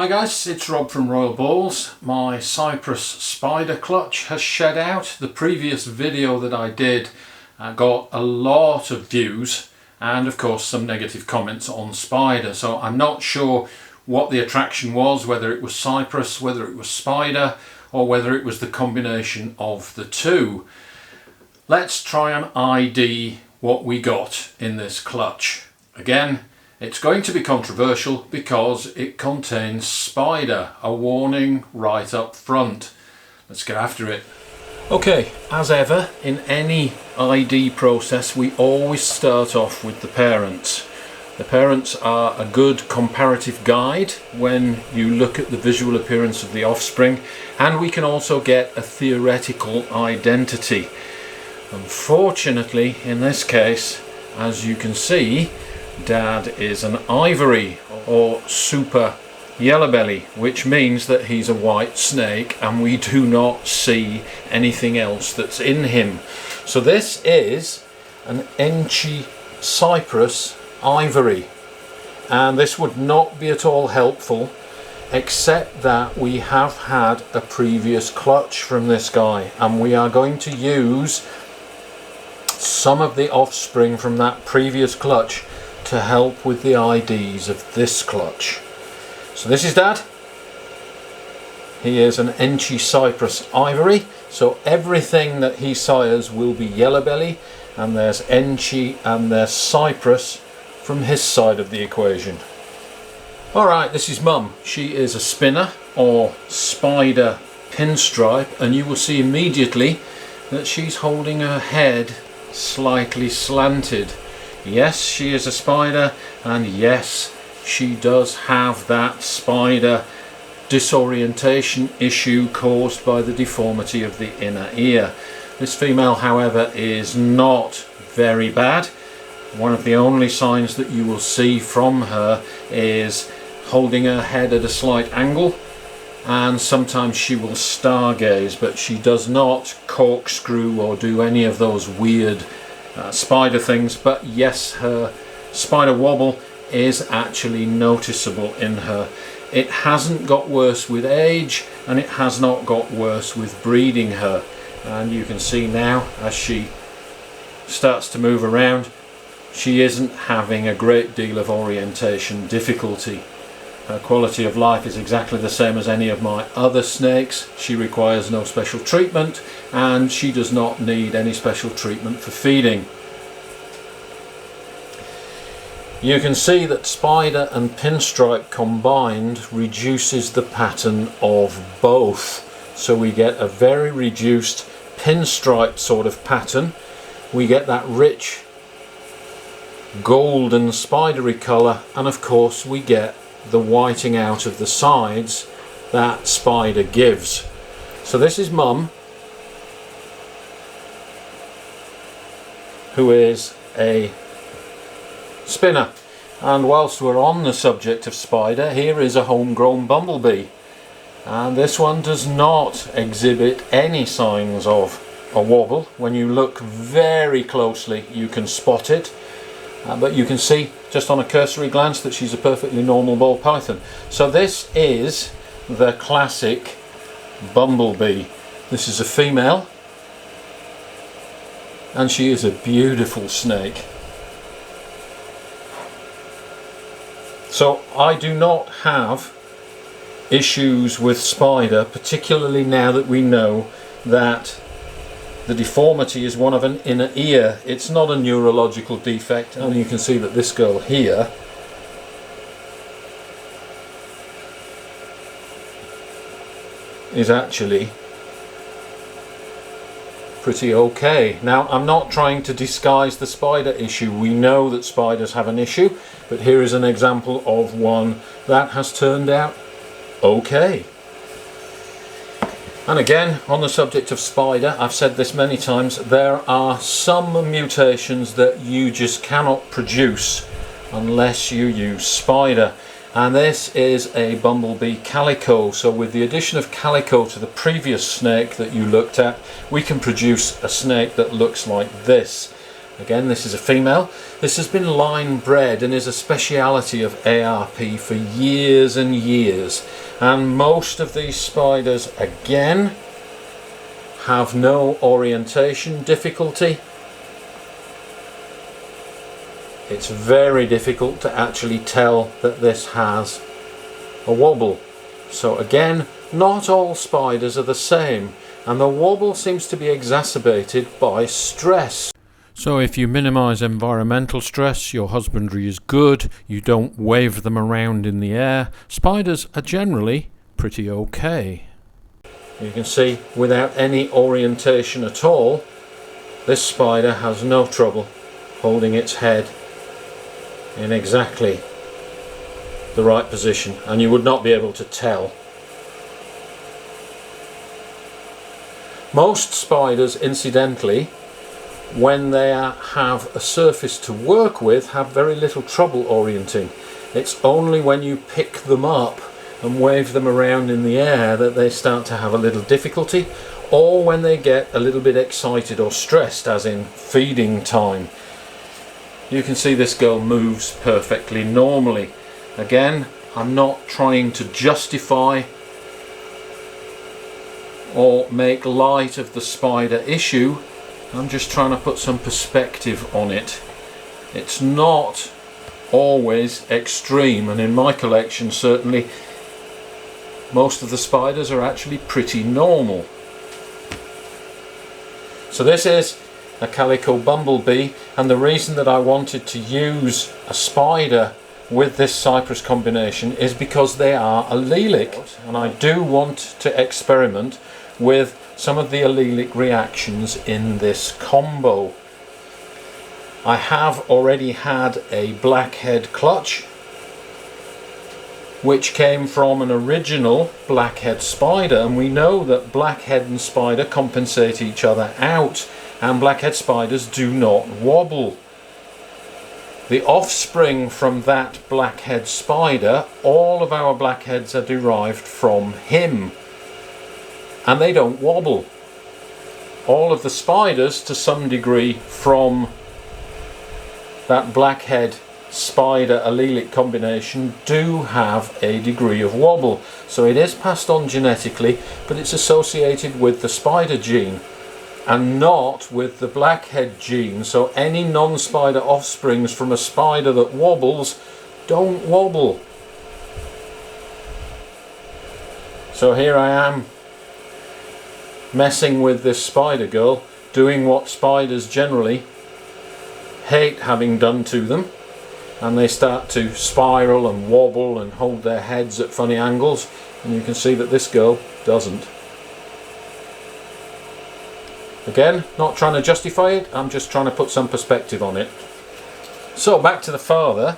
Hi guys, it's Rob from Royal Balls. My Cypress spider clutch has shed out. The previous video that I did got a lot of views and of course some negative comments on spider, so I'm not sure what the attraction was, whether it was Cypress, whether it was spider, or whether it was the combination of the two. Let's try and ID what we got in this clutch. Again, it's going to be controversial because it contains spider, a warning right up front. Let's get after it. Okay, as ever in any ID process we always start off with the parents. The parents are a good comparative guide when you look at the visual appearance of the offspring, and we can also get a theoretical identity. Unfortunately, in this case, as you can see, Dad is an ivory or super yellow belly, which means that he's a white snake and we do not see anything else that's in him. So this is an Enchi Cypress ivory, and this would not be at all helpful except that we have had a previous clutch from this guy, and we are going to use some of the offspring from that previous clutch to help with the IDs of this clutch. So this is Dad. He is an Enchi Cypress ivory, so everything that he sires will be yellow belly, and there's Enchi and there's Cypress from his side of the equation. Alright, this is Mum. She is a spinner or spider pinstripe, and you will see immediately that she's holding her head slightly slanted. Yes, she is a spider, and yes, she does have that spider disorientation issue caused by the deformity of the inner ear. This female, however, is not very bad. One of the only signs that you will see from her is holding her head at a slight angle, and sometimes she will stargaze, but she does not corkscrew or do any of those weird spider things. But yes, her spider wobble is actually noticeable in her. It hasn't got worse with age, and it has not got worse with breeding her, and you can see now as she starts to move around, she isn't having a great deal of orientation difficulty. Her quality of life is exactly the same as any of my other snakes. She requires no special treatment, and she does not need any special treatment for feeding. You can see that spider and pinstripe combined reduces the pattern of both. So we get a very reduced pinstripe sort of pattern. We get that rich golden spidery colour, and of course we get the whiting out of the sides that spider gives. So this is Mum, who is a spinner, and whilst we're on the subject of spider, here is a homegrown bumblebee, and this one does not exhibit any signs of a wobble. When you look very closely you can spot it, but you can see just on a cursory glance that she's a perfectly normal ball python. So this is the classic bumblebee. This is a female, and she is a beautiful snake. So I do not have issues with spider, particularly now that we know that the deformity is one of an inner ear. It's not a neurological defect, and you can see that this girl here is actually pretty okay. Now, I'm not trying to disguise the spider issue. We know that spiders have an issue, but here is an example of one that has turned out okay. And again, on the subject of spider, I've said this many times, there are some mutations that you just cannot produce unless you use spider. And this is a bumblebee calico. So with the addition of calico to the previous snake that you looked at, we can produce a snake that looks like this. Again, this is a female. This has been line bred and is a speciality of ARP for years and years. And most of these spiders, again, have no orientation difficulty. It's very difficult to actually tell that this has a wobble. So again, not all spiders are the same, and the wobble seems to be exacerbated by stress. So if you minimise environmental stress, your husbandry is good, you don't wave them around in the air, spiders are generally pretty okay. You can see without any orientation at all, this spider has no trouble holding its head in exactly the right position, and you would not be able to tell. Most spiders, incidentally, when they have a surface to work with, have very little trouble orienting. It's only when you pick them up and wave them around in the air that they start to have a little difficulty, or when they get a little bit excited or stressed, as in feeding time. You can see this girl moves perfectly normally. Again, I'm not trying to justify or make light of the spider issue. I'm just trying to put some perspective on it. It's not always extreme, and in my collection certainly most of the spiders are actually pretty normal. So this is a calico bumblebee, and the reason that I wanted to use a spider with this Cypress combination is because they are allelic, and I do want to experiment with some of the allelic reactions in this combo. I have already had a blackhead clutch, which came from an original blackhead spider, and we know that blackhead and spider compensate each other out, and blackhead spiders do not wobble. The offspring from that blackhead spider, all of our blackheads are derived from him, and they don't wobble. All of the spiders, to some degree, from that blackhead spider allelic combination do have a degree of wobble. So it is passed on genetically, but it's associated with the spider gene and not with the blackhead gene. So any non-spider offsprings from a spider that wobbles don't wobble. So here I am messing with this spider girl, doing what spiders generally hate having done to them, and they start to spiral and wobble and hold their heads at funny angles, and you can see that this girl doesn't. Again, not trying to justify it, I'm just trying to put some perspective on it. So back to the father.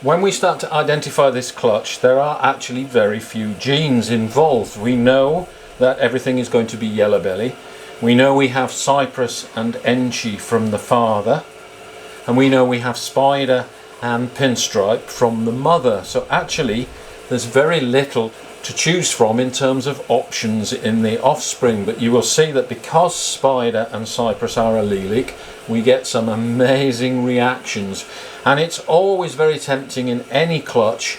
When we start to identify this clutch, there are actually very few genes involved. We know that everything is going to be yellow belly. We know we have Cypress and Enchi from the father, and we know we have spider and pinstripe from the mother. So actually there's very little to choose from in terms of options in the offspring, but you will see that because spider and Cypress are allelic, we get some amazing reactions, and it's always very tempting in any clutch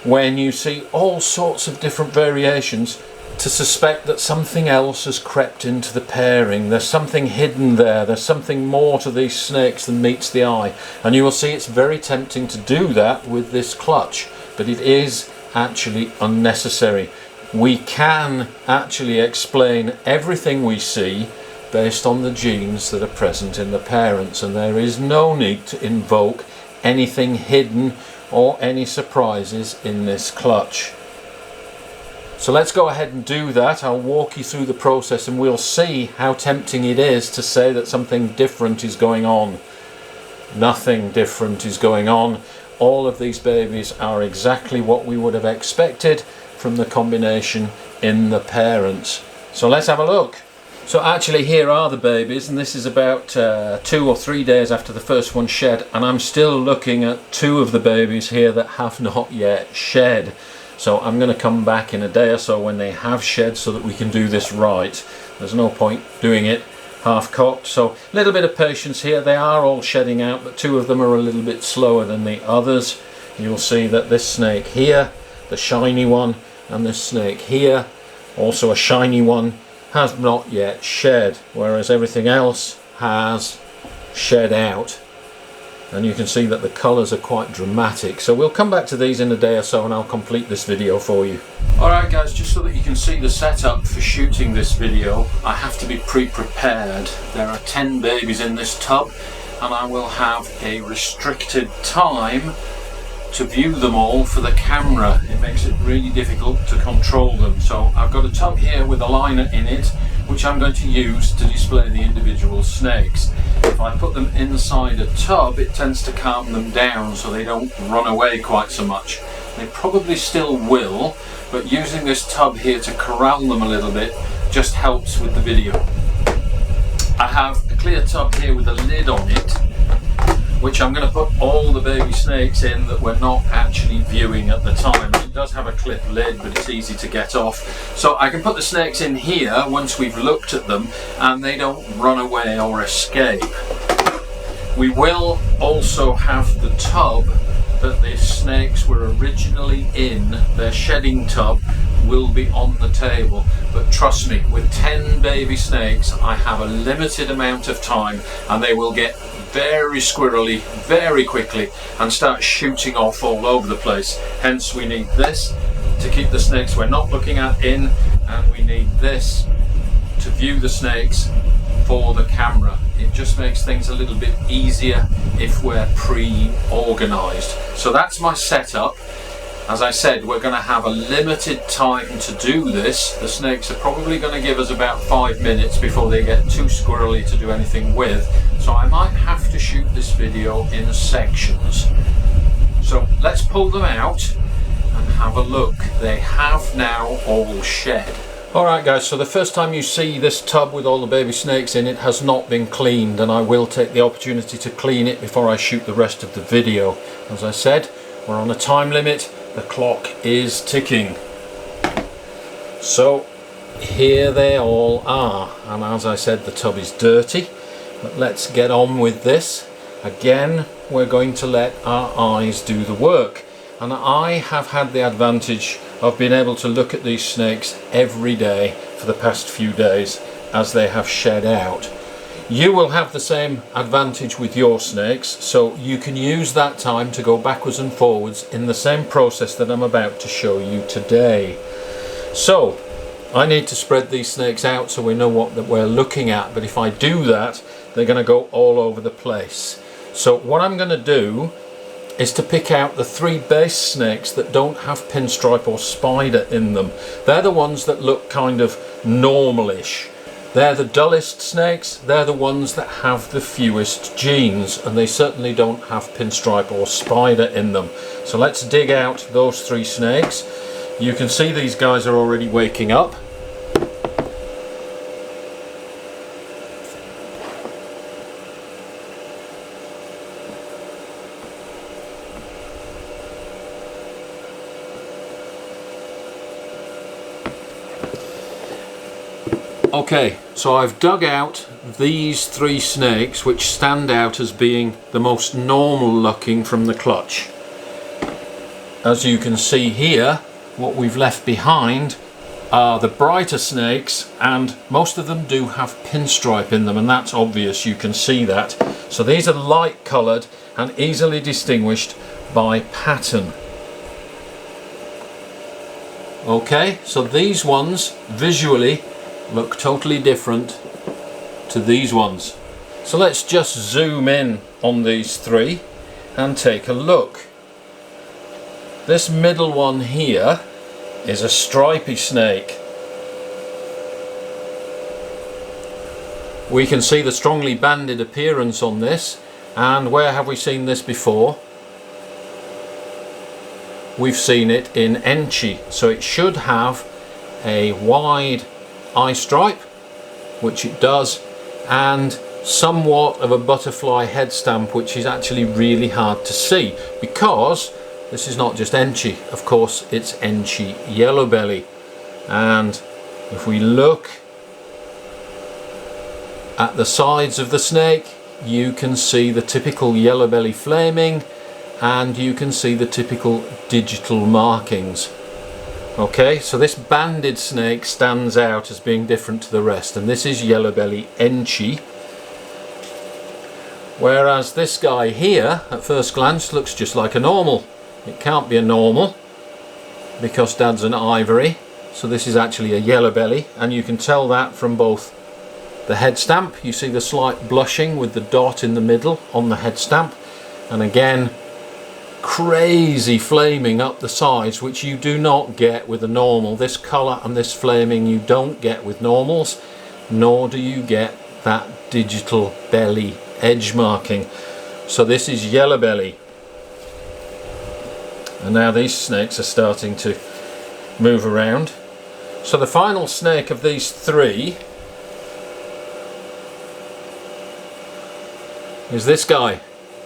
when you see all sorts of different variations to suspect that something else has crept into the pairing. There's something hidden there, there's something more to these snakes than meets the eye, and you will see it's very tempting to do that with this clutch, but it is actually unnecessary. We can actually explain everything we see based on the genes that are present in the parents, and there is no need to invoke anything hidden or any surprises in this clutch. So let's go ahead and do that. I'll walk you through the process and we'll see how tempting it is to say that something different is going on. Nothing different is going on. All of these babies are exactly what we would have expected from the combination in the parents. So let's have a look. So actually here are the babies, and this is about 2 or 3 days after the first one shed, and I'm still looking at 2 of the babies here that have not yet shed. So I'm going to come back in a day or so when they have shed so that we can do this right. There's no point doing it half cocked. So a little bit of patience here. They are all shedding out, but 2 of them are a little bit slower than the others. You'll see that this snake here, the shiny one, and this snake here, also a shiny one, has not yet shed, whereas everything else has shed out. And you can see that the colours are quite dramatic. So we'll come back to these in a day or so and I'll complete this video for you. Alright guys, just so that you can see the setup for shooting this video, I have to be pre-prepared. There are 10 babies in this tub and I will have a restricted time to view them all for the camera. It makes it really difficult to control them. So I've got a tub here with a liner in it, which I'm going to use to display the individual snakes. If I put them inside a tub, it tends to calm them down so they don't run away quite so much. They probably still will, but using this tub here to corral them a little bit just helps with the video. I have a clear tub here with a lid on it, which I'm going to put all the baby snakes in that we're not actually viewing at the time. It does have a clip lid, but it's easy to get off. So I can put the snakes in here once we've looked at them and they don't run away or escape. We will also have the tub that the snakes were originally in, their shedding tub, will be on the table. But trust me, with 10 baby snakes, I have a limited amount of time and they will get very squirrely very quickly and start shooting off all over the place. Hence we need this to keep the snakes we're not looking at in, and we need this to view the snakes for the camera. It just makes things a little bit easier if we're pre-organized. So that's my setup. As I said, we're going to have a limited time to do this. The snakes are probably going to give us about 5 minutes before they get too squirrely to do anything with. So I might have to shoot this video in sections. So let's pull them out and have a look. They have now all shed. Alright guys, so the first time you see this tub with all the baby snakes in it has not been cleaned, and I will take the opportunity to clean it before I shoot the rest of the video. As I said, we're on a time limit. The clock is ticking. So here they all are, and as I said, the tub is dirty, but let's get on with this. Again, we're going to let our eyes do the work, and I have had the advantage of being able to look at these snakes every day for the past few days as they have shed out. You will have the same advantage with your snakes, so you can use that time to go backwards and forwards in the same process that I'm about to show you today. So I need to spread these snakes out so we know what we're looking at, but if I do that, they're going to go all over the place. So what I'm going to do is to pick out the 3 base snakes that don't have pinstripe or spider in them. They're the ones that look kind of normalish. They're the dullest snakes, they're the ones that have the fewest genes, and they certainly don't have pinstripe or spider in them. So let's dig out those 3 snakes. You can see these guys are already waking up. Okay, so I've dug out these 3 snakes which stand out as being the most normal looking from the clutch. As you can see here, what we've left behind are the brighter snakes, and most of them do have pinstripe in them, and that's obvious, you can see that. So these are light coloured and easily distinguished by pattern. Okay, so these ones visually look totally different to these ones. So let's just zoom in on these 3 and take a look. This middle one here is a stripy snake. We can see the strongly banded appearance on this, and where have we seen this before? We've seen it in Enchi, so it should have a wide eye stripe, which it does, and somewhat of a butterfly head stamp, which is actually really hard to see because this is not just Enchi, of course it's Enchi yellow belly. And if we look At the sides of the snake you can see the typical yellow belly flaming, and you can see the typical digital markings. Okay, so this banded snake stands out as being different to the rest, and this is yellow belly enchy. Whereas this guy here, at first glance, looks just like a normal. It can't be a normal because Dad's an ivory, so this is actually a yellow belly, and you can tell that from both the head stamp. You see the slight blushing with the dot in the middle on the head stamp, and again crazy flaming up the sides, which you do not get with a normal. This colour and this flaming you don't get with normals, nor do you get that digital belly edge marking. So this is yellow belly, and now these snakes are starting to move around. So the final snake of these three is this guy,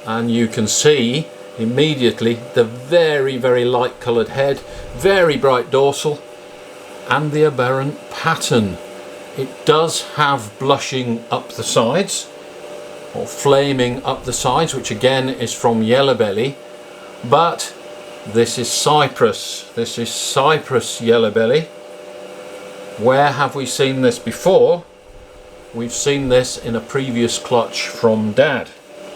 and you can see immediately the very, very light coloured head, very bright dorsal, and the aberrant pattern. It does have blushing up the sides, or flaming up the sides, which again is from yellow belly, but this is Cypress. This is Cypress yellow belly. Where have we seen this before? We've seen this in a previous clutch from Dad.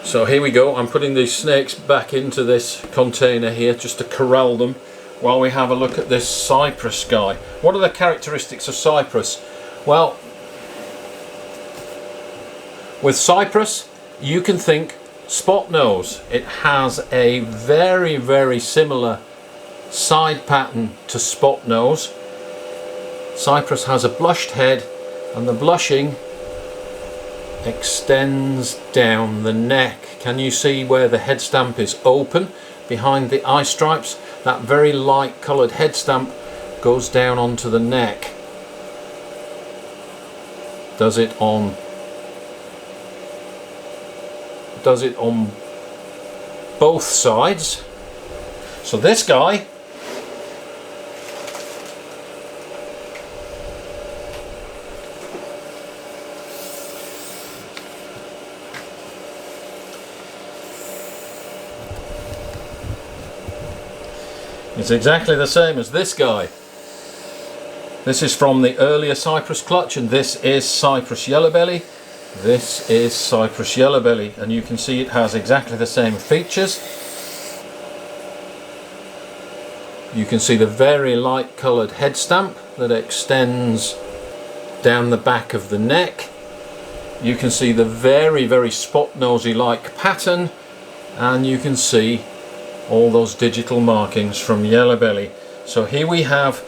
So here we go. I'm putting these snakes back into this container here just to corral them while we have a look at this Cypress guy. What are the characteristics of Cypress? Well, with Cypress you can think spot nose. It has a very, very similar side pattern to spot nose. Cypress has a blushed head, and the blushing extends down the neck. Can you see where the head stamp is open behind the eye stripes? That very light coloured head stamp goes down onto the neck. Does it on both sides. So this guy is exactly the same as this guy. This is from the earlier Cypress clutch, and this is Cypress yellow belly. This is Cypress yellow belly, and you can see it has exactly the same features. You can see the very light coloured head stamp that extends down the back of the neck. You can see the very, very spot nosy like pattern, and you can see all those digital markings from yellow belly. So here we have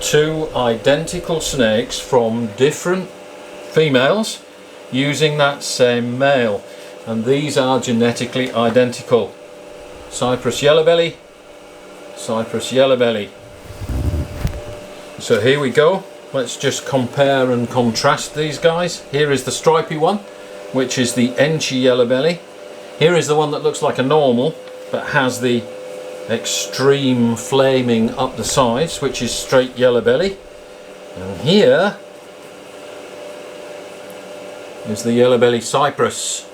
two identical snakes from different females using that same male, and these are genetically identical. Cypress yellow belly, Cypress yellow belly. So here we go. Let's just compare and contrast these guys. Here is the stripy one, which is the enchy yellow belly. Here is the one that looks like a normal but has the extreme flaming up the sides, which is straight yellow belly. And here is the yellow belly Cypress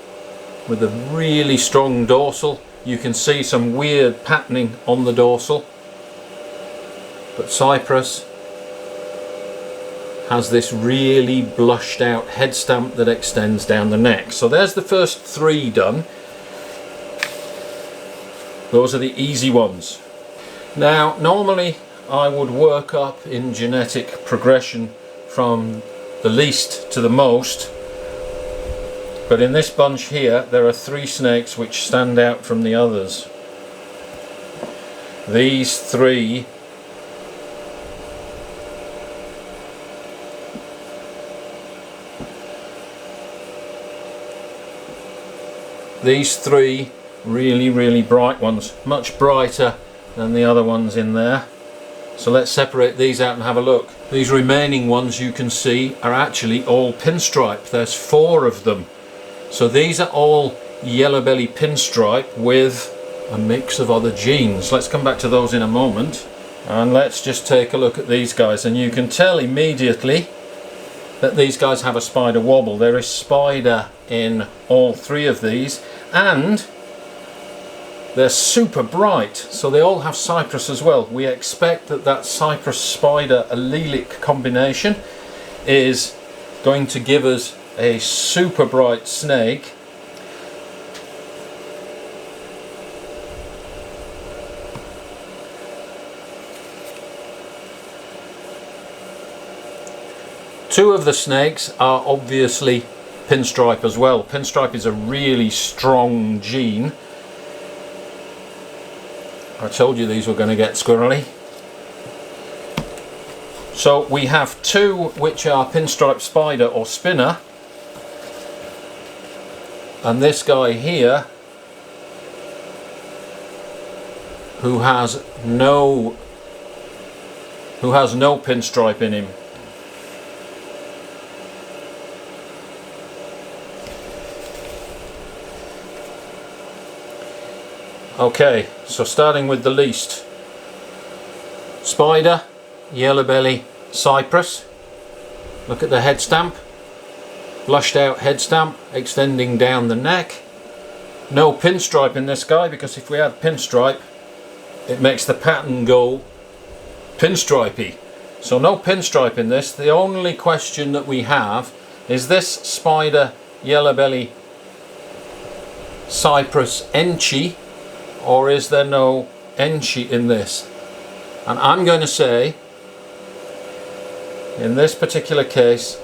with a really strong dorsal. You can see some weird patterning on the dorsal, but Cypress has this really blushed out head stamp that extends down the neck. So there's the first three done. Those are the easy ones. Now normally I would work up in genetic progression from the least to the most, but in this bunch here there are three snakes which stand out from the others. These three really, really bright ones, much brighter than the other ones in there. So let's separate these out and have a look. These remaining ones you can see are actually all Pinstripe. There's 4 of them. So these are all yellow belly Pinstripe with a mix of other genes. Let's come back to those in a moment, and let's just take a look at these guys, and you can tell immediately that these guys have a spider wobble. There is spider in all three of these, and they're super bright, so they all have Cypress as well. We expect that that Cypress spider allelic combination is going to give us a super bright snake. Two of the snakes are obviously Pinstripe as well. Pinstripe is a really strong gene. I told you these were going to get squirrely. So we have two which are Pinstripe spider or spinner, and this guy here who has no pinstripe in him. Okay, so starting with the least. Spider, yellow belly, Cypress. Look at the head stamp. Blushed out head stamp extending down the neck. No pinstripe in this guy, because if we had pinstripe it makes the pattern go pinstripey. So no pinstripe in this. The only question that we have is this spider, yellow belly, Cypress enchi, or is there no enchi in this? And I'm going to say, in this particular case,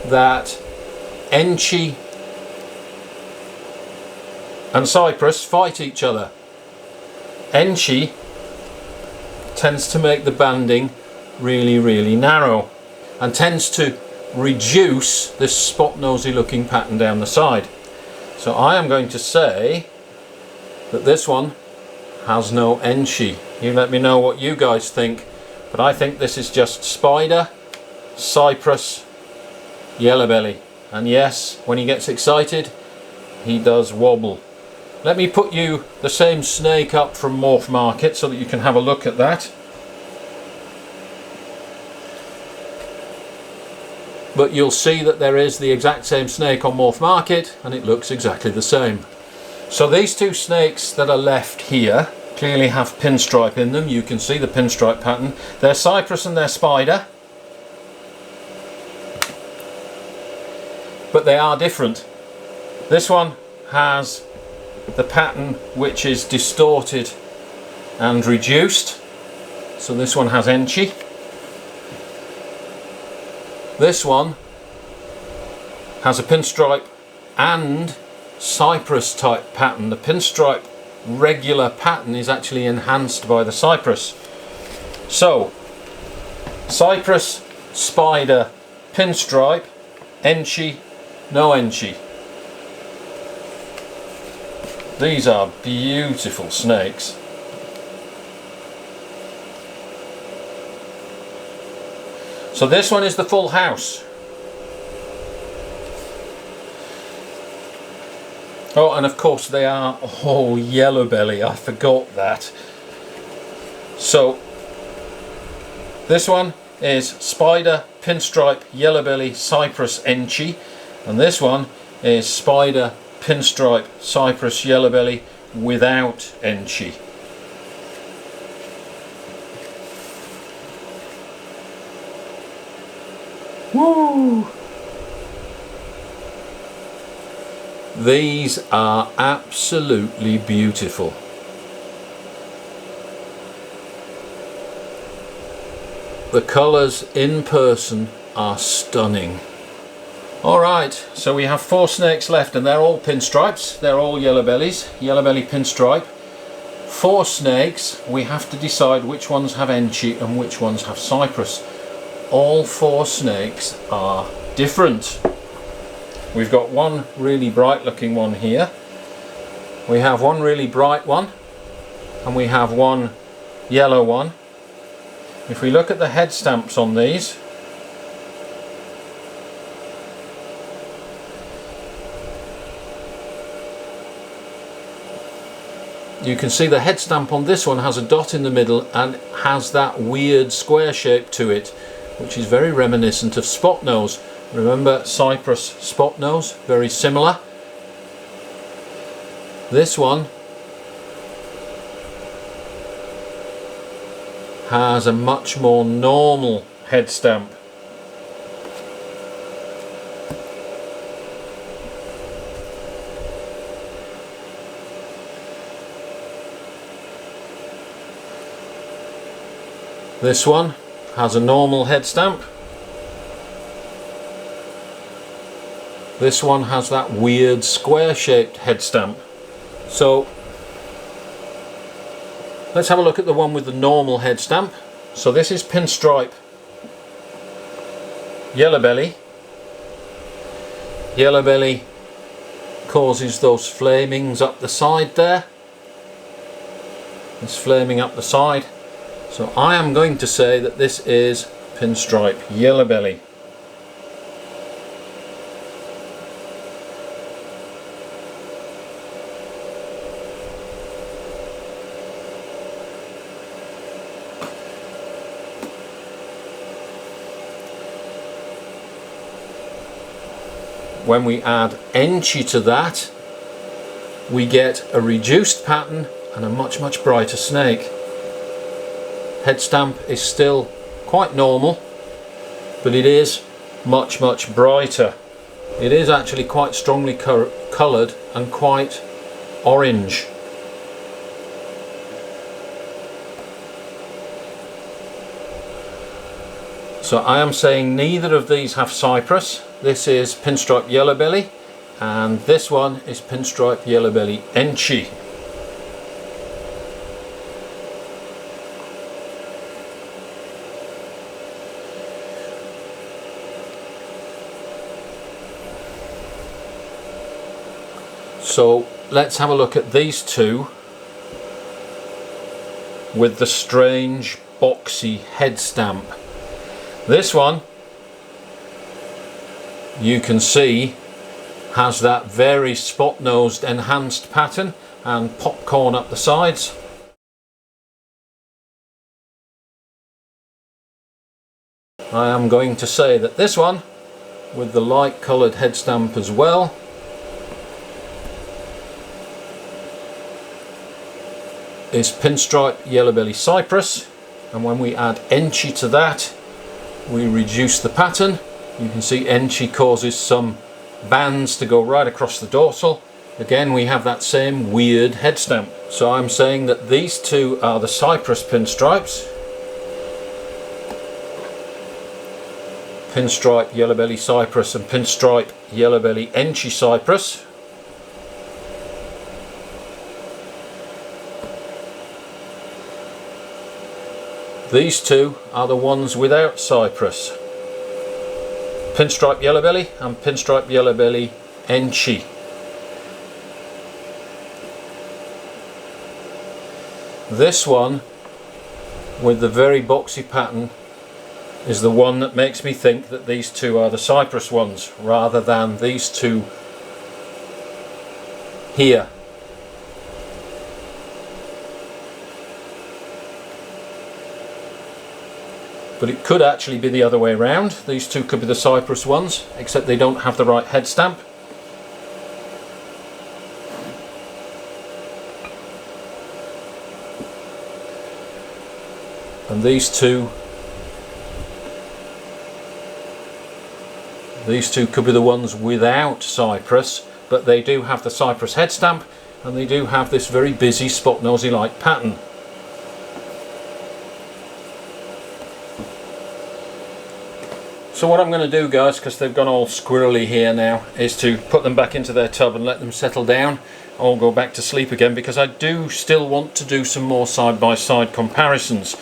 that enchi and Cypress fight each other. Enchi tends to make the banding really, really narrow and tends to reduce this spot nosy looking pattern down the side. So I am going to say that this one has no enchi. You let me know what you guys think, but I think this is just spider, Cypress, yellow belly, and yes, when he gets excited he does wobble. Let me put you the same snake up from Morph Market so that you can have a look at that. But you'll see that there is the exact same snake on Morph Market and it looks exactly the same. So these two snakes that are left here clearly have pinstripe in them. You can see the pinstripe pattern. They're Cypress and they're spider, but they are different. This one has the pattern which is distorted and reduced, so this one has enchi. This one has a pinstripe and Cypress type pattern. The pinstripe regular pattern is actually enhanced by the Cypress. So Cypress, spider, pinstripe, enchi, no enchi. These are beautiful snakes. So this one is the full house. Oh, and of course they are all yellow belly, I forgot that. So this one is spider, pinstripe, yellow belly, Cypress, enchi, and this one is spider, pinstripe, Cypress, yellow belly without enchi. Woo! These are absolutely beautiful. The colours in person are stunning. Alright, so we have 4 snakes left and they're all pinstripes. They're all yellow bellies, yellow belly pinstripe. 4 snakes, we have to decide which ones have enchi and which ones have Cypress. All 4 snakes are different. We've got one really bright looking one here. We have one really bright one. And we have one yellow one. If we look at the head stamps on these, you can see the head stamp on this one has a dot in the middle and has that weird square shape to it, which is very reminiscent of spot nose. Remember Cypress spot nose? Very similar. This one has a much more normal head stamp. This one has a normal head stamp. This one has that weird square shaped head stamp. So let's have a look at the one with the normal head stamp. So this is Pinstripe Yellow Belly. Yellow Belly causes those flamings up the side there. It's flaming up the side. So I am going to say that this is Pinstripe Yellow Belly. When we add Enchi to that, we get a reduced pattern and a much brighter snake. Head stamp is still quite normal, but it is much brighter. It is actually quite strongly coloured and quite orange. So I am saying neither of these have Cypress. This is Pinstripe Yellow Belly and this one is Pinstripe Yellow Belly Enchi. So let's have a look at these two with the strange boxy head stamp. This one, you can see, has that very spot-nosed enhanced pattern and popcorn up the sides. I am going to say that this one, with the light coloured head stamp as well, is Pinstripe Yellow Belly Cypress, and when we add Enchi to that, we reduce the pattern. You can see Enchi causes some bands to go right across the dorsal. Again, we have that same weird head stamp. So I'm saying that these two are the Cypress pinstripes. Pinstripe Yellow Belly Cypress and Pinstripe Yellow Belly Enchi Cypress. These two are the ones without Cypress. Pinstripe Yellow Belly and Pinstripe Yellow Belly Enchi. This one with the very boxy pattern is the one that makes me think that these two are the Cypress ones rather than these two here. But it could actually be the other way around. These two could be the Cypress ones, except they don't have the right head stamp. And these two could be the ones without Cypress, but they do have the Cypress head stamp and they do have this very busy spot nosy like pattern. So what I'm going to do, guys, because they've gone all squirrely here now, is to put them back into their tub and let them settle down. I'll go back to sleep again because I do still want to do some more side-by-side comparisons.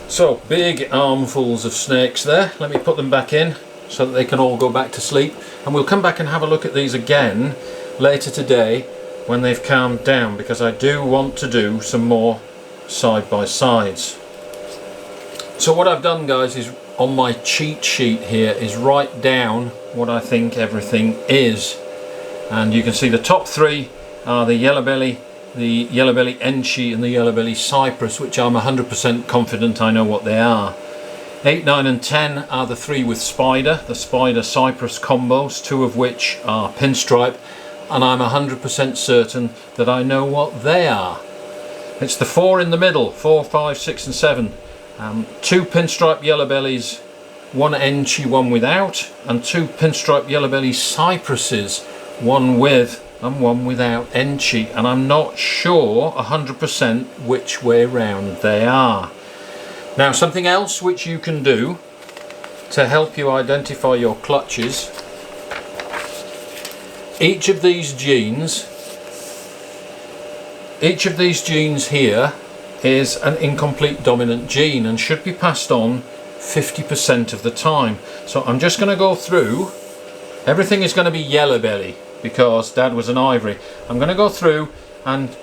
So, big armfuls of snakes there. Let me put them back in so that they can all go back to sleep. And we'll come back and have a look at these again later today when they've calmed down, because I do want to do some more side-by-sides. So what I've done, guys, is on my cheat sheet here is write down what I think everything is. And you can see the top three are the Yellow Belly the yellow belly enchi and the yellow belly cypress, which I'm 100% confident I know what they are. 8, 9 and 10 are the three with spider, the spider cypress combos, two of which are pinstripe, and I'm 100% certain that I know what they are. It's the 4 in the middle, 4, 5, 6 and 7. 2 pinstripe yellow bellies, 1 enchi, 1 without, and 2 pinstripe yellow belly cypresses, 1 with and 1 without enchi, and I'm not sure 100% which way round they are. Now, something else which you can do to help you identify your clutches, each of these genes here is an incomplete dominant gene and should be passed on 50% of the time. So I'm just going to go through, everything is going to be yellow belly because Dad was an ivory. I'm going to go through and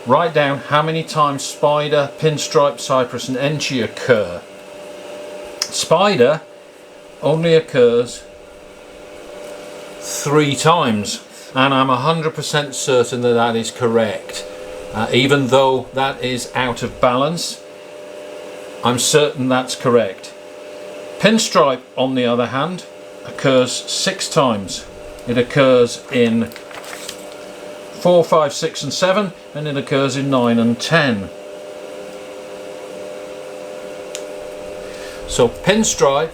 write down how many times spider, pinstripe, cypress and enchi occur. Spider only occurs 3 times, and I'm 100% certain that that is correct. Even though that is out of balance, I'm certain that's correct. Pinstripe, on the other hand, occurs 6 times. It occurs in 4, 5, 6 and 7, and it occurs in 9 and 10. So pinstripe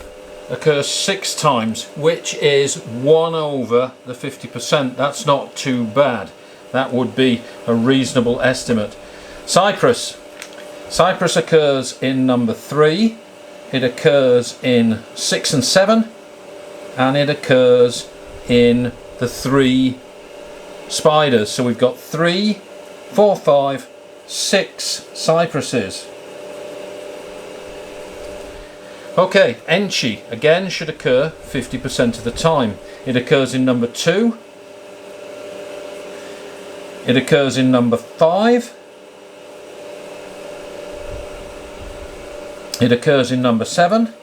occurs 6 times, which is 1 over the 50%. That's not too bad. That would be a reasonable estimate. Cypress occurs in number 3, it occurs in 6 and 7, and it occurs in the 3 spiders. So we've got 3, 4, 5, 6 cypresses. Okay, enchi again should occur 50% of the time. It occurs in number 2, it occurs in number 5, it occurs in number 7,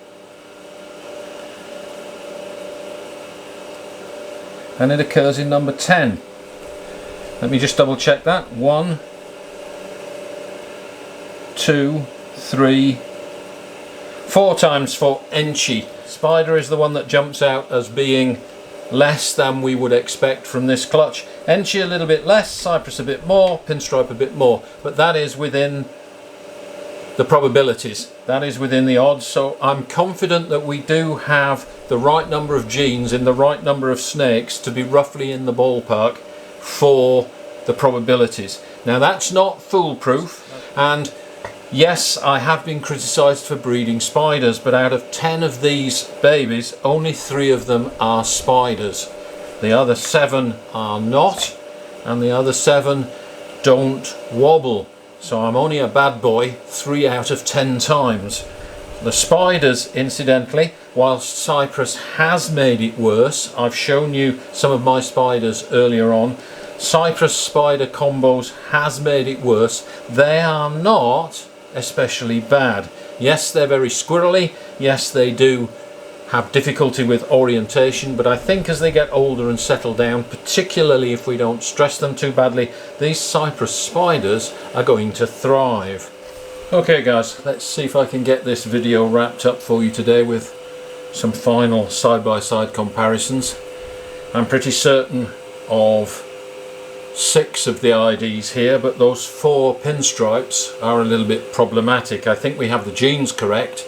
and it occurs in number 10. Let me just double check that. 1, 2, 3, 4 times for enchi. Spider is the one that jumps out as being less than we would expect from this clutch. Enchi a little bit less, cypress a bit more, pinstripe a bit more, but that is within the probabilities, that is within the odds. So I'm confident that we do have the right number of genes in the right number of snakes to be roughly in the ballpark for the probabilities. Now that's not foolproof, and yes, I have been criticised for breeding spiders, but out of 10 of these babies, only 3 of them are spiders. The other 7 are not, and the other 7 don't wobble. So I'm only a bad boy 3 out of 10 times. The spiders, incidentally, whilst Cypress has made it worse, I've shown you some of my spiders earlier on, Cypress spider combos has made it worse. They are not especially bad. Yes, they're very squirrely, yes they do have difficulty with orientation, but I think as they get older and settle down, particularly if we don't stress them too badly, these Cypress spiders are going to thrive. Okay guys, let's see if I can get this video wrapped up for you today with some final side-by-side comparisons. I'm pretty certain of 6 of the IDs here, but those 4 pinstripes are a little bit problematic. I think we have the genes correct.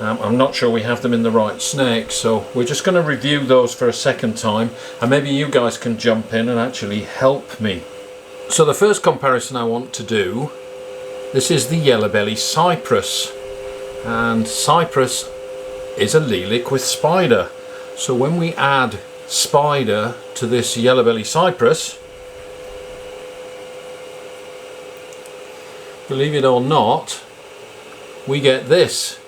I'm not sure we have them in the right snake, so we're just going to review those for a second time, and maybe you guys can jump in and actually help me. So the first comparison I want to do, this is the yellow belly cypress, and cypress is allelic with spider. So when we add spider to this yellow belly cypress, believe it or not, we get this.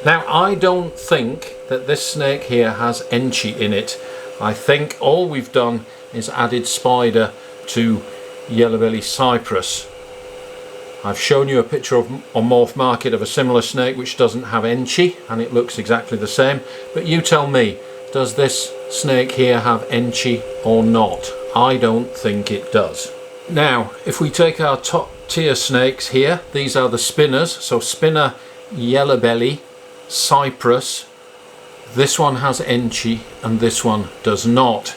Now I don't think that this snake here has enchi in it. I think all we've done is added spider to yellow belly cypress. I've shown you a picture on Morph Market of a similar snake which doesn't have enchi, and it looks exactly the same, but you tell me, does this snake here have enchi or not? I don't think it does. Now, if we take our top tier snakes here, these are the spinners. So spinner, yellow belly, Cypress. This one has enchi and this one does not.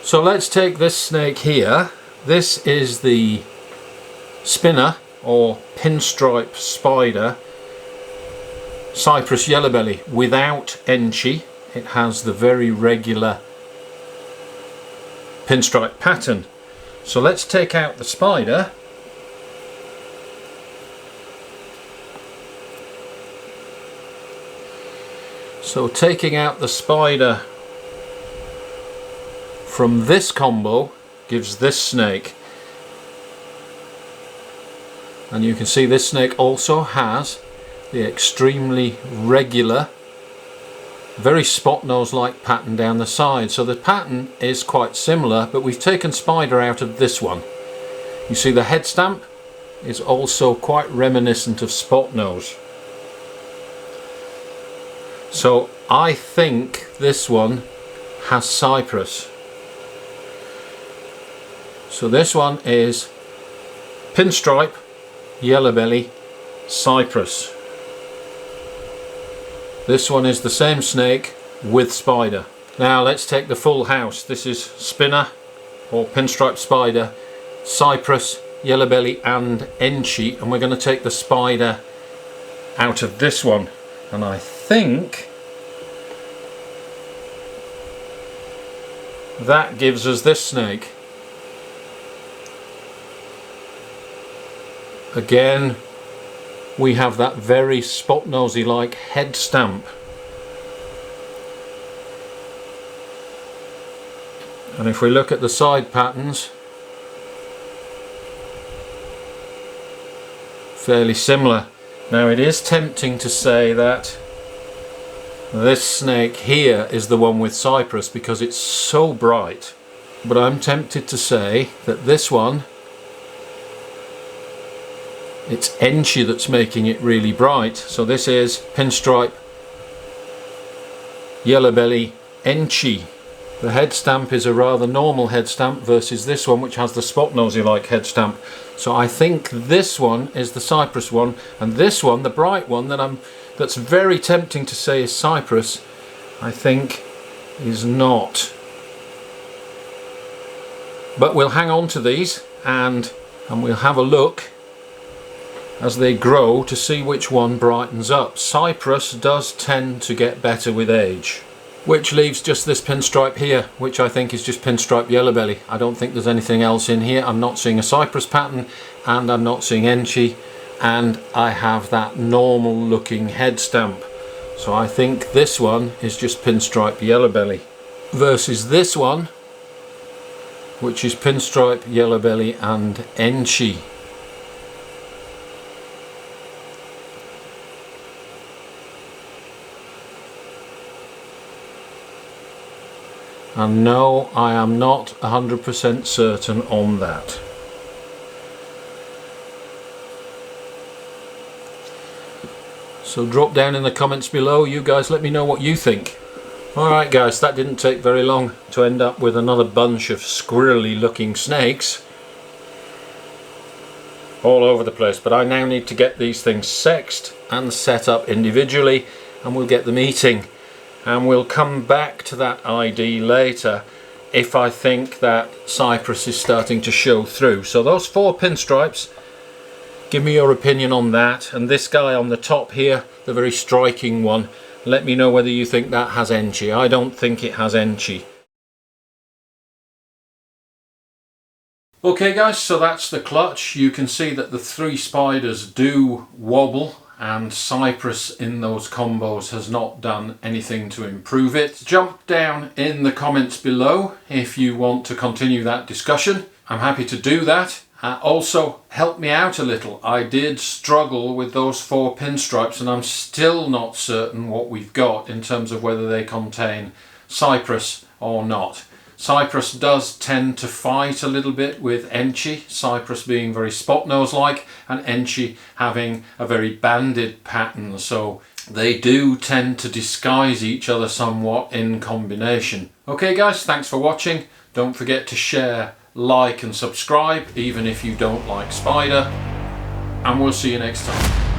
So let's take this snake here. This is the spinner or pinstripe spider, Cypress yellow belly without enchi. It has the very regular pinstripe pattern. So let's take out the spider. So taking out the spider from this combo gives this snake. And you can see this snake also has the extremely regular, very spot nose like pattern down the side. So the pattern is quite similar, but we've taken spider out of this one. You see the head stamp is also quite reminiscent of spot nose. So I think this one has Cypress. So this one is pinstripe, yellow belly, Cypress. This one is the same snake with spider. Now let's take the full house. This is spinner or pinstripe spider, Cypress, yellow belly and enchi, and we're going to take the spider out of this one. And I think that gives us this snake. Again, we have that very spot nosy like head stamp. And if we look at the side patterns, fairly similar. Now it is tempting to say that this snake here is the one with Cypress because it's so bright, but I'm tempted to say that this one, it's enchi that's making it really bright. So this is pinstripe, yellow belly, enchi. The head stamp is a rather normal head stamp versus this one which has the spot nosy like head stamp. So I think this one is the Cypress one, and this one, the bright one that's very tempting to say is Cypress, I think is not. But we'll hang on to these and we'll have a look as they grow to see which one brightens up. Cypress does tend to get better with age. Which leaves just this pinstripe here, which I think is just pinstripe yellow belly. I don't think there's anything else in here. I'm not seeing a Cypress pattern and I'm not seeing enchi, and I have that normal looking head stamp. So I think this one is just pinstripe yellow belly versus this one, which is pinstripe yellow belly and enchi. And no, I am not 100% certain on that. So drop down in the comments below, you guys let me know what you think. Alright guys, that didn't take very long to end up with another bunch of squirrely looking snakes all over the place, but I now need to get these things sexed and set up individually, and we'll get them eating. And we'll come back to that ID later if I think that Cypress is starting to show through. So those 4 pinstripes, give me your opinion on that. And this guy on the top here, the very striking one, let me know whether you think that has enchi. I don't think it has enchi. Okay guys, so that's the clutch. You can see that the 3 spiders do wobble, and Cypress in those combos has not done anything to improve it. Jump down in the comments below if you want to continue that discussion. I'm happy to do that. Also, help me out a little. I did struggle with those 4 pinstripes and I'm still not certain what we've got in terms of whether they contain Cypress or not. Cypress does tend to fight a little bit with enchi, Cypress being very spot nose like and enchi having a very banded pattern, so they do tend to disguise each other somewhat in combination. Okay guys, thanks for watching. Don't forget to share, like and subscribe, even if you don't like spider, and we'll see you next time.